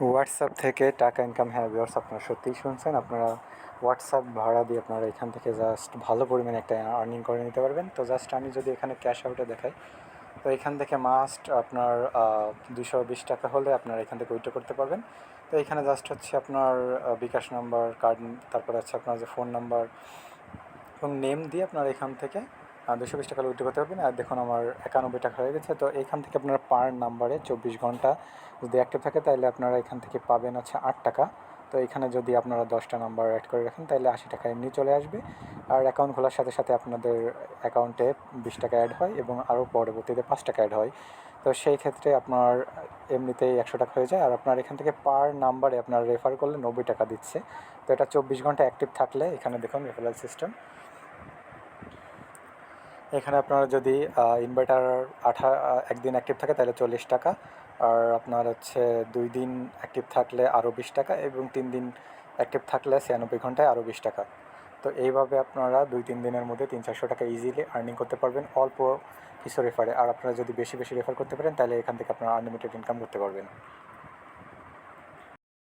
WhatsApp থেকে টাকা income, হ্যাঁ ভিউয়ার্স, আপনারা সত্যিই শুনছেন। আপনারা হোয়াটসঅ্যাপ ভাড়া দিয়ে আপনারা এখান থেকে জাস্ট ভালো পরিমাণে একটা আর্নিং করে নিতে পারবেন। তো জাস্ট আমি যদি এখানে ক্যাশ আউটে দেখাই, তো এখান থেকে মাস্ট আপনার 220 টাকা হলে আপনার এখান থেকে উইথড্র করতে পারবেন। তো এখানে জাস্ট হচ্ছে আপনার বিকাশ নাম্বার, কার্ড, তারপরে হচ্ছে আপনার যে ফোন নাম্বার এবং নেম দিয়ে আপনার এখান থেকে 220 টাকা উইথড্র করতে পারবেন। আর দেখুন আমার 91 টাকা হয়ে গেছে। তো এখান থেকে আপনার পার নাম্বারে 24 ঘন্টা যদি অ্যাক্টিভ থাকে তাহলে আপনারা এখান থেকে পাবেন হচ্ছে 8 টাকা। তো এখানে যদি আপনারা 10টা নাম্বার অ্যাড করে রাখেন তাহলে 80 টাকা এমনি চলে আসবে। আর অ্যাকাউন্ট খোলার সাথে সাথে আপনাদের অ্যাকাউন্টে 20 টাকা অ্যাড হয় এবং আরও পরবর্তীতে 5 টাকা অ্যাড হয়। তো সেই ক্ষেত্রে আপনার এমনিতেই 100 টাকা হয়ে যায়। আর আপনার এখান থেকে পার নাম্বারে আপনার রেফার করলে 90 টাকা দিচ্ছে। তো এটা 24 ঘন্টা অ্যাক্টিভ থাকলে এখানে দেখুন রেফারেল সিস্টেম। এখানে আপনারা যদি ইনভার্টার একদিন অ্যাক্টিভ থাকে তাহলে 40 টাকা। আর আপনার হচ্ছে 2 দিন অ্যাক্টিভ থাকলে আরও 20 টাকা এবং 3 দিন অ্যাক্টিভ থাকলে 96 ঘন্টায় আরও 20 টাকা। তো এইভাবে আপনারা 2-3 দিনের মধ্যে 300-400 টাকা ইজিলি আর্নিং করতে পারবেন অল্প কিছু রেফারে। আর আপনারা যদি বেশি বেশি রেফার করতে পারেন তাহলে এখান থেকে আপনারা আনলিমিটেড ইনকাম করতে পারবেন।